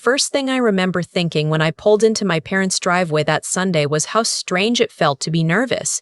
First thing I remember thinking when I pulled into my parents' driveway that Sunday was how strange it felt to be nervous.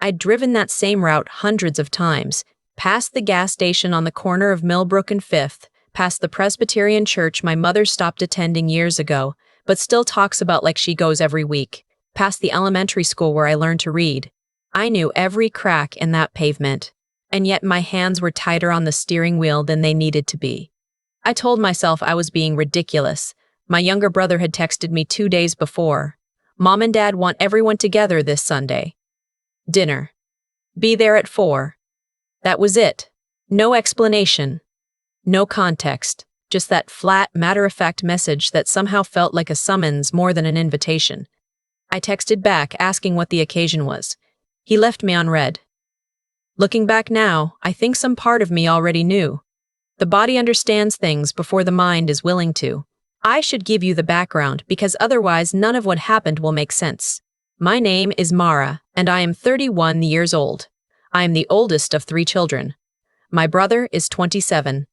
I'd driven that same route hundreds of times, past the gas station on the corner of Millbrook and Fifth, past the Presbyterian church my mother stopped attending years ago, but still talks about like she goes every week, past the elementary school where I learned to read. I knew every crack in that pavement, and yet my hands were tighter on the steering wheel than they needed to be. I told myself I was being ridiculous. My younger brother had texted me 2 days before. Mom and Dad want everyone together this Sunday. Dinner. Be there at 4. That was it. No explanation. No context. Just that flat, matter-of-fact message that somehow felt like a summons more than an invitation. I texted back asking what the occasion was. He left me on read. Looking back now, I think some part of me already knew. The body understands things before the mind is willing to. I should give you the background because otherwise none of what happened will make sense. My name is Mara, and I am 31 years old. I am the oldest of 3 children. My brother is 27.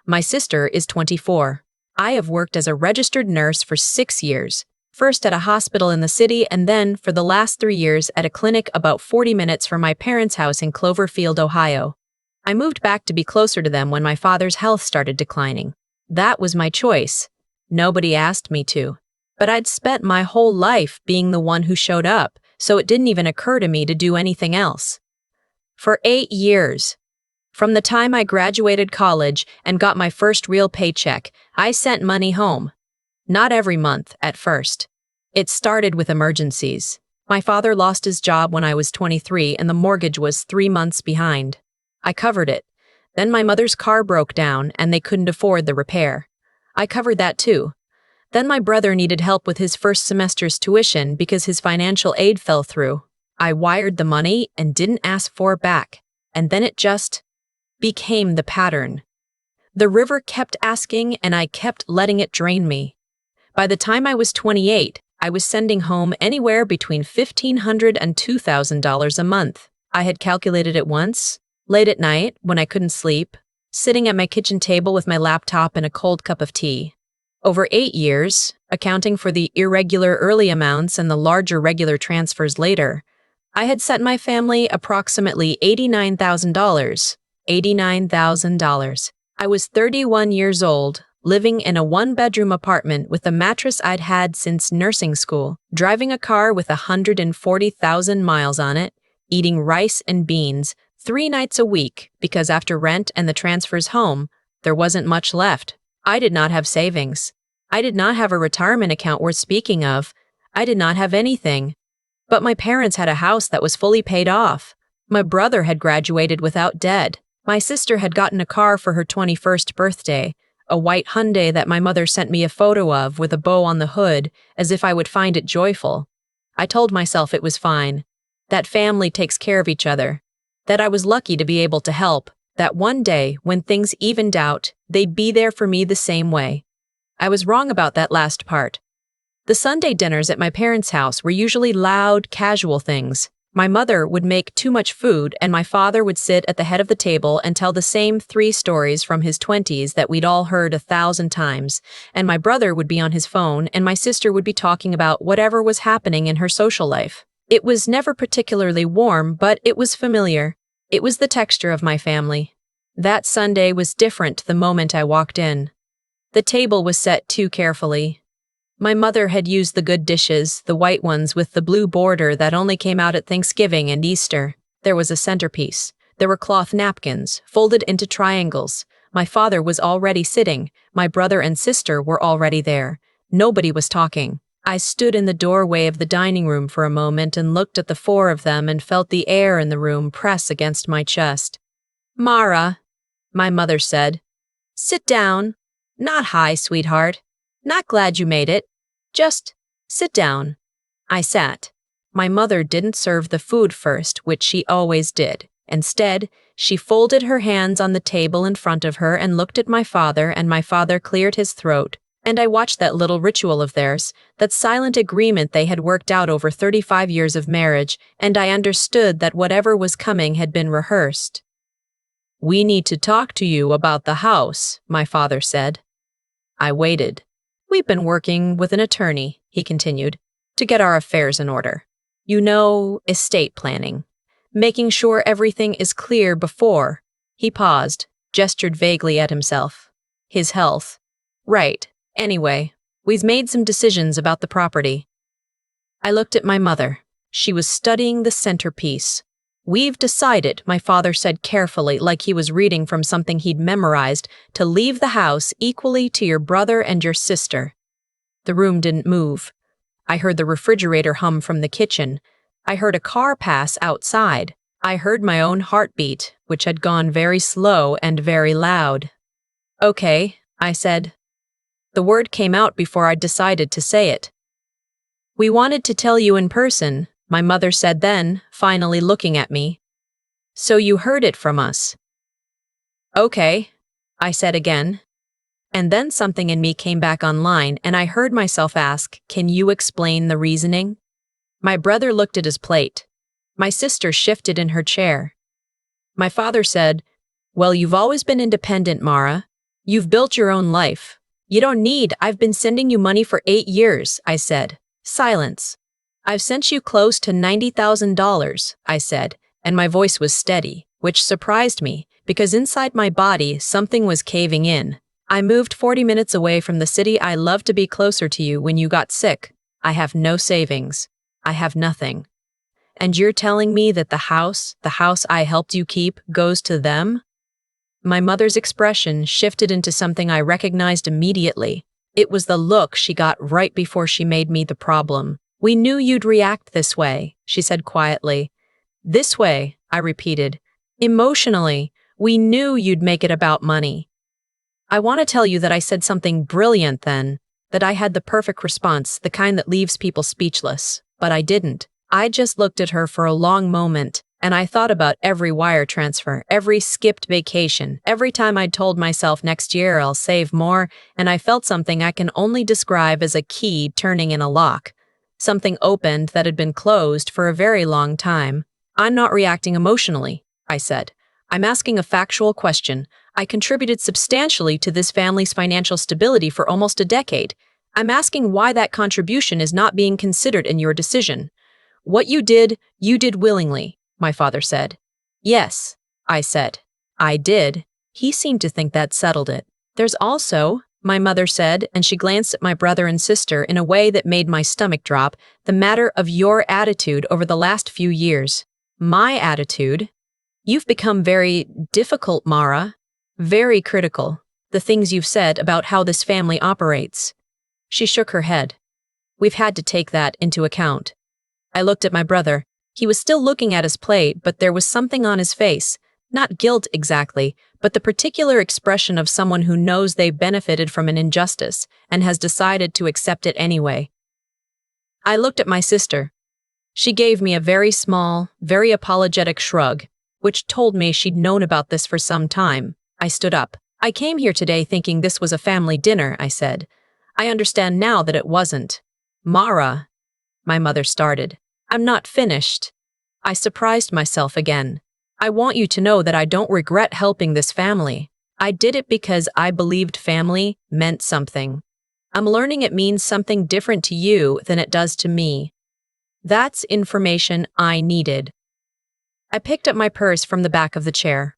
My sister is 24. I have worked as a registered nurse for 6 years, first at a hospital in the city and then, for the last 3 years, at a clinic about 40 minutes from my parents' house in Cloverfield, Ohio. I moved back to be closer to them when my father's health started declining. That was my choice. Nobody asked me to. But I'd spent my whole life being the one who showed up, so it didn't even occur to me to do anything else. For 8 years. From the time I graduated college and got my first real paycheck, I sent money home. Not every month, at first. It started with emergencies. My father lost his job when I was 23 and the mortgage was 3 months behind. I covered it. Then my mother's car broke down and they couldn't afford the repair. I covered that too. Then my brother needed help with his first semester's tuition because his financial aid fell through. I wired the money and didn't ask for it back. And then it just became the pattern. The river kept asking and I kept letting it drain me. By the time I was 28, I was sending home anywhere between $1,500 and $2,000 a month. I had calculated it once, late at night when I couldn't sleep, sitting at my kitchen table with my laptop and a cold cup of tea. Over 8 years, accounting for the irregular early amounts and the larger regular transfers later, I had sent my family approximately $89,000. $89,000. I was 31 years old, living in a 1-bedroom apartment with a mattress I'd had since nursing school, driving a car with 140,000 miles on it, eating rice and beans 3 nights a week because after rent and the transfers home, there wasn't much left. I did not have savings. I did not have a retirement account worth speaking of. I did not have anything. But my parents had a house that was fully paid off. My brother had graduated without debt. My sister had gotten a car for her 21st birthday, a white Hyundai that my mother sent me a photo of with a bow on the hood, as if I would find it joyful. I told myself it was fine. That family takes care of each other. That I was lucky to be able to help. That one day, when things evened out, they'd be there for me the same way. I was wrong about that last part. The Sunday dinners at my parents' house were usually loud, casual things. My mother would make too much food and my father would sit at the head of the table and tell the same 3 stories from his 20s that we'd all heard 1,000 times, and my brother would be on his phone and my sister would be talking about whatever was happening in her social life. It was never particularly warm, but it was familiar. It was the texture of my family. That Sunday was different the moment I walked in. The table was set too carefully. My mother had used the good dishes, the white ones with the blue border that only came out at Thanksgiving and Easter. There was a centerpiece. There were cloth napkins, folded into triangles. My father was already sitting. My brother and sister were already there. Nobody was talking. I stood in the doorway of the dining room for a moment and looked at the 4 of them and felt the air in the room press against my chest. "Mara," my mother said. "Sit down. Not hi, sweetheart. Not glad you made it. Just sit down." I sat. My mother didn't serve the food first, which she always did. Instead, she folded her hands on the table in front of her and looked at my father, and my father cleared his throat. And I watched that little ritual of theirs, that silent agreement they had worked out over 35 years of marriage, and I understood that whatever was coming had been rehearsed. "We need to talk to you about the house," my father said. I waited. We've been working with an attorney, he continued, to get our affairs in order. You know, estate planning. Making sure everything is clear before. He paused, gestured vaguely at himself. His health. Right. Anyway, we've made some decisions about the property. I looked at my mother. She was studying the centerpiece. We've decided, my father said carefully, like he was reading from something he'd memorized, to leave the house equally to your brother and your sister. The room didn't move. I heard the refrigerator hum from the kitchen. I heard a car pass outside. I heard my own heartbeat, which had gone very slow and very loud. Okay, I said. The word came out before I'd decided to say it. We wanted to tell you in person, my mother said then, finally looking at me. So you heard it from us. Okay, I said again. And then something in me came back online and I heard myself ask, can you explain the reasoning? My brother looked at his plate. My sister shifted in her chair. My father said, well, you've always been independent, Mara. You've built your own life. You don't need, I've been sending you money for 8 years, I said. Silence. I've sent you close to $90,000, I said, and my voice was steady, which surprised me, because inside my body something was caving in. I moved 40 minutes away from the city I loved to be closer to you when you got sick. I have no savings. I have nothing. And you're telling me that the house I helped you keep, goes to them? My mother's expression shifted into something I recognized immediately. It was the look she got right before she made me the problem. We knew you'd react this way, she said quietly. This way, I repeated. Emotionally, we knew you'd make it about money. I want to tell you that I said something brilliant then, that I had the perfect response, the kind that leaves people speechless. But I didn't. I just looked at her for a long moment, and I thought about every wire transfer, every skipped vacation, every time I'd told myself next year I'll save more, and I felt something I can only describe as a key turning in a lock. Something opened that had been closed for a very long time. I'm not reacting emotionally, I said. I'm asking a factual question. I contributed substantially to this family's financial stability for almost a decade. I'm asking why that contribution is not being considered in your decision. What you did willingly, my father said. Yes, I said. I did. He seemed to think that settled it. There's also, my mother said, and she glanced at my brother and sister in a way that made my stomach drop, the matter of your attitude over the last few years. My attitude? You've become very difficult, Mara. Very critical. The things you've said about how this family operates. She shook her head. We've had to take that into account. I looked at my brother. He was still looking at his plate, but there was something on his face. Not guilt exactly, but the particular expression of someone who knows they've benefited from an injustice and has decided to accept it anyway. I looked at my sister. She gave me a very small, very apologetic shrug, which told me she'd known about this for some time. I stood up. I came here today thinking this was a family dinner, I said. I understand now that it wasn't. Mara, my mother started. I'm not finished. I surprised myself again. I want you to know that I don't regret helping this family. I did it because I believed family meant something. I'm learning it means something different to you than it does to me. That's information I needed. I picked up my purse from the back of the chair.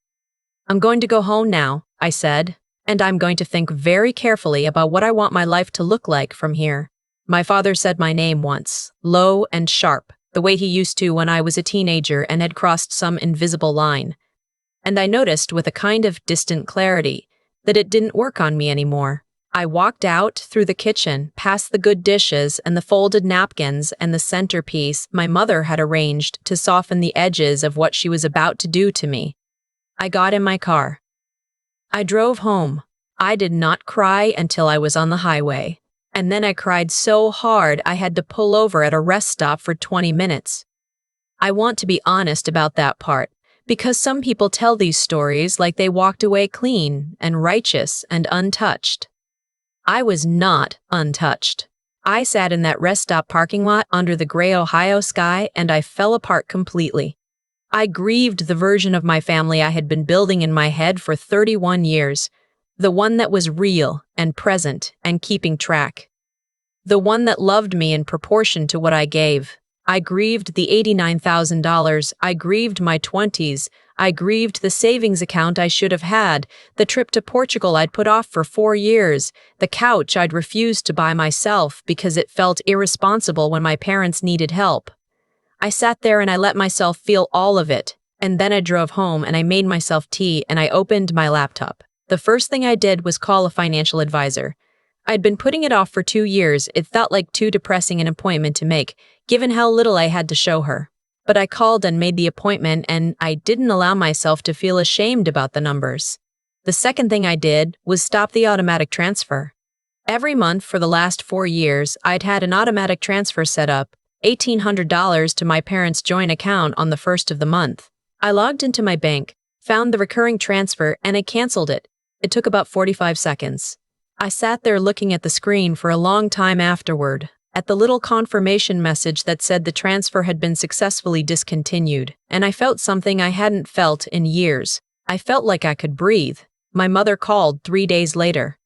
I'm going to go home now, I said, and I'm going to think very carefully about what I want my life to look like from here. My father said my name once, low and sharp, the way he used to when I was a teenager and had crossed some invisible line. And I noticed with a kind of distant clarity that it didn't work on me anymore. I walked out through the kitchen, past the good dishes and the folded napkins and the centerpiece my mother had arranged to soften the edges of what she was about to do to me. I got in my car. I drove home. I did not cry until I was on the highway. And then I cried so hard I had to pull over at a rest stop for 20 minutes. I want to be honest about that part, because some people tell these stories like they walked away clean and righteous and untouched. I was not untouched. I sat in that rest stop parking lot under the gray Ohio sky and I fell apart completely. I grieved the version of my family I had been building in my head for 31 years. The one that was real and present and keeping track. The one that loved me in proportion to what I gave. I grieved the $89,000. I grieved my 20s. I grieved the savings account I should have had, the trip to Portugal I'd put off for 4 years, the couch I'd refused to buy myself because it felt irresponsible when my parents needed help. I sat there and I let myself feel all of it, and then I drove home and I made myself tea and I opened my laptop. The first thing I did was call a financial advisor. I'd been putting it off for 2 years. It felt like too depressing an appointment to make, given how little I had to show her. But I called and made the appointment, and I didn't allow myself to feel ashamed about the numbers. The second thing I did was stop the automatic transfer. Every month for the last 4 years, I'd had an automatic transfer set up, $1,800 to my parents' joint account on the first of the month. I logged into my bank, found the recurring transfer, and I canceled it. It took about 45 seconds. I sat there looking at the screen for a long time afterward, at the little confirmation message that said the transfer had been successfully discontinued, and I felt something I hadn't felt in years. I felt like I could breathe. My mother called 3 days later.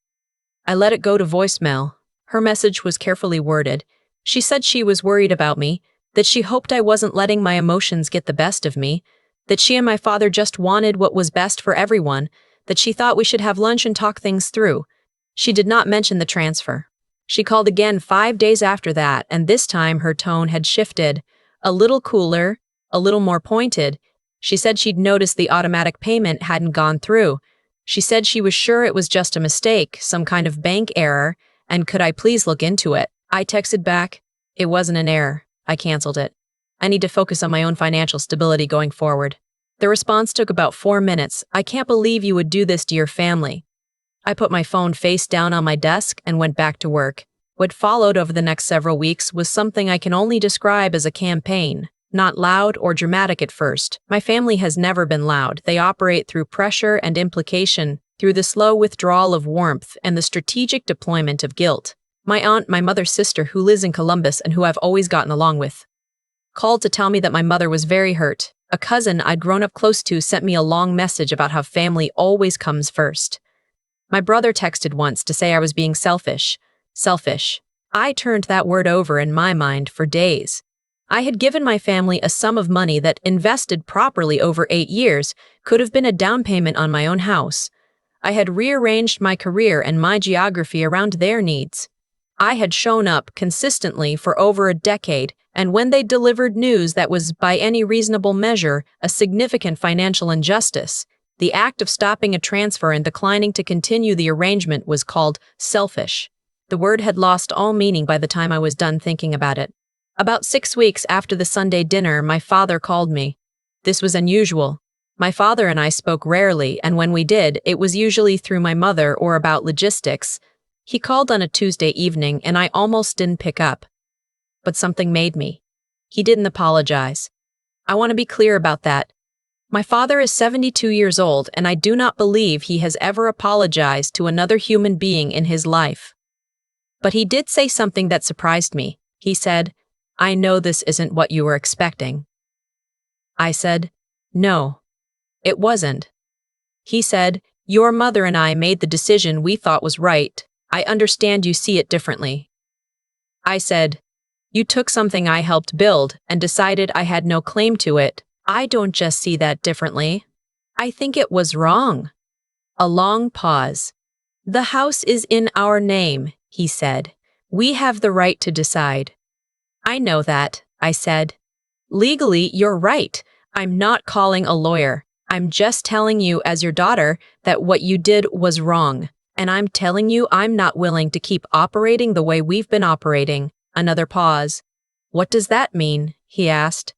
I let it go to voicemail. Her message was carefully worded. She said she was worried about me, that she hoped I wasn't letting my emotions get the best of me, that she and my father just wanted what was best for everyone, that she thought we should have lunch and talk things through. She did not mention the transfer. She called again 5 days after that, and this time her tone had shifted, a little cooler, a little more pointed. She said she'd noticed the automatic payment hadn't gone through. She said she was sure it was just a mistake, some kind of bank error, and could I please look into it? I texted back, "It wasn't an error. I canceled it. I need to focus on my own financial stability going forward." The response took about 4 minutes. "I can't believe you would do this to your family." I put my phone face down on my desk and went back to work. What followed over the next several weeks was something I can only describe as a campaign. Not loud or dramatic at first. My family has never been loud. They operate through pressure and implication, through the slow withdrawal of warmth and the strategic deployment of guilt. My aunt, my mother's sister, who lives in Columbus and who I've always gotten along with, called to tell me that my mother was very hurt. A cousin I'd grown up close to sent me a long message about how family always comes first. My brother texted once to say I was being selfish. Selfish. I turned that word over in my mind for days. I had given my family a sum of money that, invested properly over 8 years, could have been a down payment on my own house. I had rearranged my career and my geography around their needs. I had shown up consistently for over a decade, and when they delivered news that was, by any reasonable measure, a significant financial injustice, the act of stopping a transfer and declining to continue the arrangement was called selfish. The word had lost all meaning by the time I was done thinking about it. About 6 weeks after the Sunday dinner, my father called me. This was unusual. My father and I spoke rarely, and when we did, it was usually through my mother or about logistics. He called on a Tuesday evening, and I almost didn't pick up. But something made me. He didn't apologize. I want to be clear about that. My father is 72 years old, and I do not believe he has ever apologized to another human being in his life. But he did say something that surprised me. He said, "I know this isn't what you were expecting." I said, "No, it wasn't." He said, "Your mother and I made the decision we thought was right. I understand you see it differently." I said, "You took something I helped build and decided I had no claim to it. I don't just see that differently. I think it was wrong." A long pause. "The house is in our name," he said. "We have the right to decide." "I know that," I said. "Legally, you're right. I'm not calling a lawyer. I'm just telling you as your daughter that what you did was wrong. And I'm telling you I'm not willing to keep operating the way we've been operating." Another pause. "What does that mean?" he asked.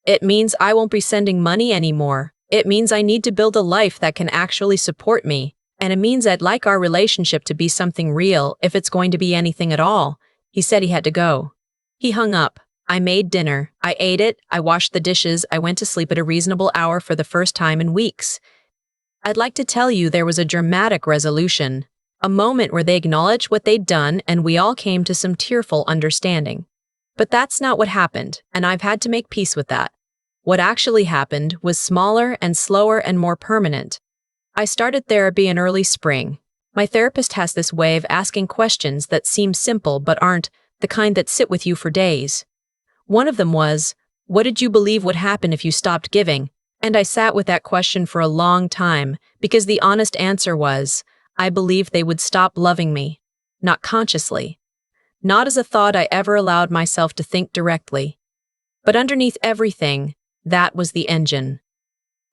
"It means I won't be sending money anymore. It means I need to build a life that can actually support me. And it means I'd like our relationship to be something real if it's going to be anything at all." He said he had to go. He hung up. I made dinner. I ate it. I washed the dishes. I went to sleep at a reasonable hour for the first time in weeks. I'd like to tell you there was a dramatic resolution, a moment where they acknowledged what they'd done and we all came to some tearful understanding. But that's not what happened, and I've had to make peace with that. What actually happened was smaller and slower and more permanent. I started therapy in early spring. My therapist has this way of asking questions that seem simple but aren't the kind that sit with you for days. One of them was, what did you believe would happen if you stopped giving? And I sat with that question for a long time because the honest answer was, I believed they would stop loving me. Not consciously. Not as a thought I ever allowed myself to think directly. But underneath everything, that was the engine.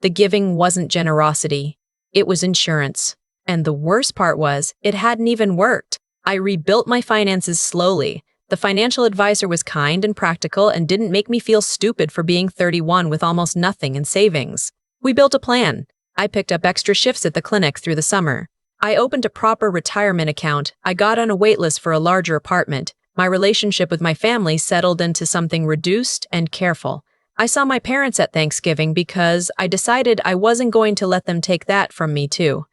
The giving wasn't generosity. It was insurance. And the worst part was, it hadn't even worked. I rebuilt my finances slowly. The financial advisor was kind and practical and didn't make me feel stupid for being 31 with almost nothing in savings. We built a plan. I picked up extra shifts at the clinic through the summer. I opened a proper retirement account. I got on a waitlist for a larger apartment. My relationship with my family settled into something reduced and careful. I saw my parents at Thanksgiving because I decided I wasn't going to let them take that from me too.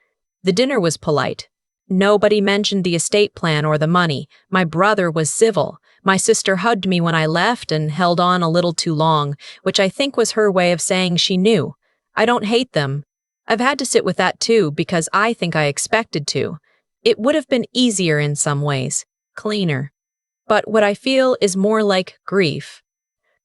The dinner was polite. Nobody mentioned the estate plan or the money. My brother was civil. My sister hugged me when I left and held on a little too long, which I think was her way of saying she knew. I don't hate them. I've had to sit with that too because I think I expected to. It would have been easier in some ways, cleaner. But what I feel is more like grief.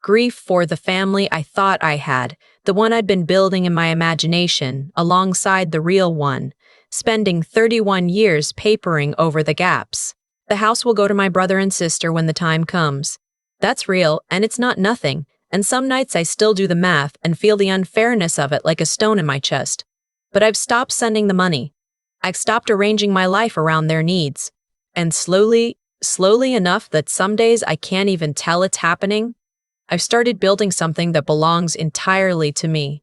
Grief for the family I thought I had, the one I'd been building in my imagination, alongside the real one, spending 31 years papering over the gaps. The house will go to my brother and sister when the time comes. That's real, and it's not nothing, and some nights I still do the math and feel the unfairness of it like a stone in my chest. But I've stopped sending the money. I've stopped arranging my life around their needs. And slowly enough that some days I can't even tell it's happening, I've started building something that belongs entirely to me.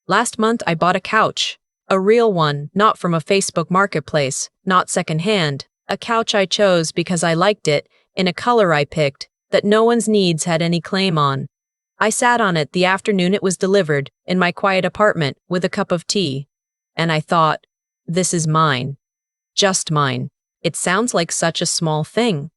Last month I bought a couch. A real one, not from a Facebook marketplace, not secondhand. A couch I chose because I liked it, in a color I picked, that no one's needs had any claim on. I sat on it the afternoon it was delivered, in my quiet apartment, with a cup of tea. And I thought, this is mine. Just mine. It sounds like such a small thing.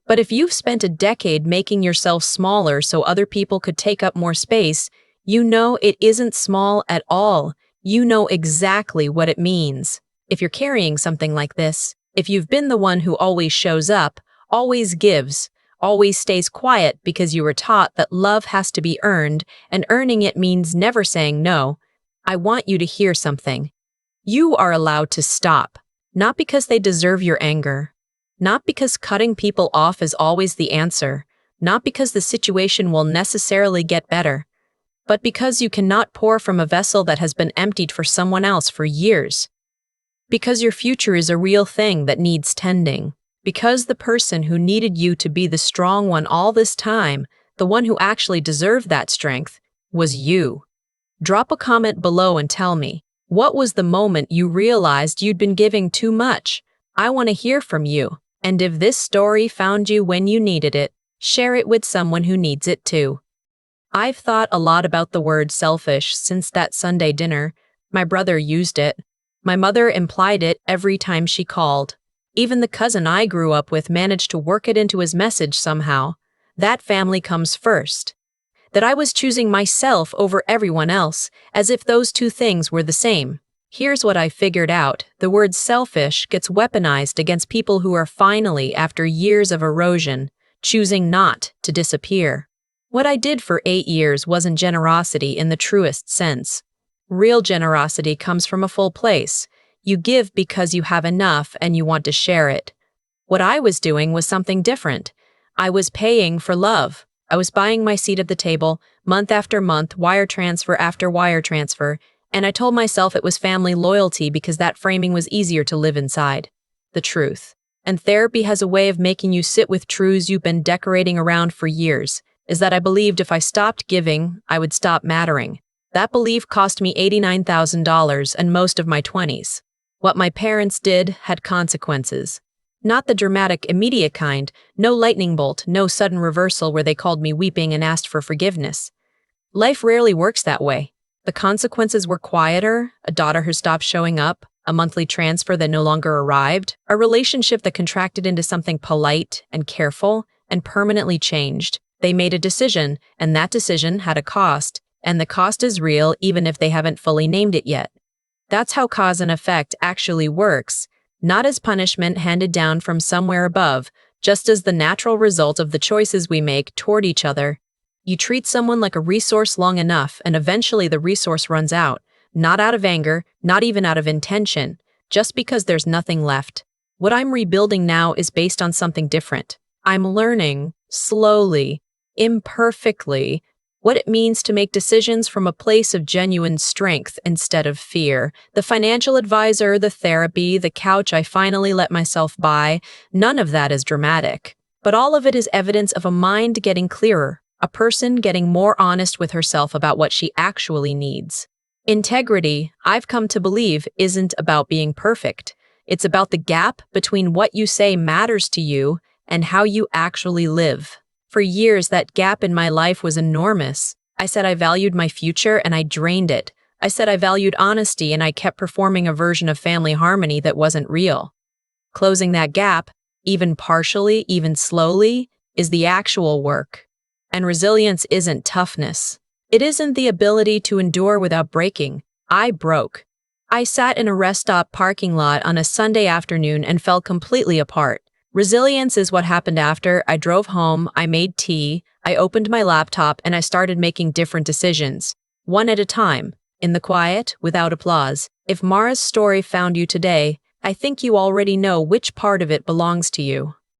But if you've spent a decade making yourself smaller so other people could take up more space, you know it isn't small at all. You know exactly what it means. If you're carrying something like this, if you've been the one who always shows up, always gives, always stays quiet because you were taught that love has to be earned, and earning it means never saying no, I want you to hear something. You are allowed to stop, not because they deserve your anger, not because cutting people off is always the answer, not because the situation will necessarily get better, but because you cannot pour from a vessel that has been emptied for someone else for years. Because your future is a real thing that needs tending. Because the person who needed you to be the strong one all this time, the one who actually deserved that strength, was you. Drop a comment below and tell me, what was the moment you realized you'd been giving too much? I want to hear from you. And if this story found you when you needed it, share it with someone who needs it too. I've thought a lot about the word selfish since that Sunday dinner. My brother used it. My mother implied it every time she called. Even the cousin I grew up with managed to work it into his message somehow. That family comes first. That I was choosing myself over everyone else, as if those two things were the same. Here's what I figured out. The word selfish gets weaponized against people who are finally, after years of erosion, choosing not to disappear. What I did for 8 years wasn't generosity in the truest sense. Real generosity comes from a full place. You give because you have enough and you want to share it. What I was doing was something different. I was paying for love. I was buying my seat at the table, month after month, wire transfer after wire transfer, and I told myself it was family loyalty because that framing was easier to live inside. The truth. And therapy has a way of making you sit with truths you've been decorating around for years, is that I believed if I stopped giving, I would stop mattering. That belief cost me $89,000 and most of my 20s. What my parents did had consequences. Not the dramatic, immediate kind, no lightning bolt, no sudden reversal where they called me weeping and asked for forgiveness. Life rarely works that way. The consequences were quieter, a daughter who stopped showing up, a monthly transfer that no longer arrived, a relationship that contracted into something polite and careful and permanently changed. They made a decision, and that decision had a cost, and the cost is real even if they haven't fully named it yet. That's how cause and effect actually works. not as punishment handed down from somewhere above, just as the natural result of the choices we make toward each other. You treat someone like a resource long enough, and eventually the resource runs out, not out of anger, not even out of intention, just because there's nothing left. What I'm rebuilding now is based on something different. I'm learning, slowly, imperfectly, what it means to make decisions from a place of genuine strength instead of fear. The financial advisor, the therapy, the couch I finally let myself buy, none of that is dramatic. But all of it is evidence of a mind getting clearer, a person getting more honest with herself about what she actually needs. Integrity, I've come to believe, isn't about being perfect. It's about the gap between what you say matters to you and how you actually live. For years, that gap in my life was enormous. I said I valued my future and I drained it. I said I valued honesty and I kept performing a version of family harmony that wasn't real. Closing that gap, even partially, even slowly, is the actual work. And resilience isn't toughness. It isn't the ability to endure without breaking. I broke. I sat in a rest stop parking lot on a Sunday afternoon and fell completely apart. Resilience is what happened after. I drove home, I made tea, I opened my laptop, and I started making different decisions, one at a time, in the quiet, without applause. If Mara's story found you today, I think you already know which part of it belongs to you.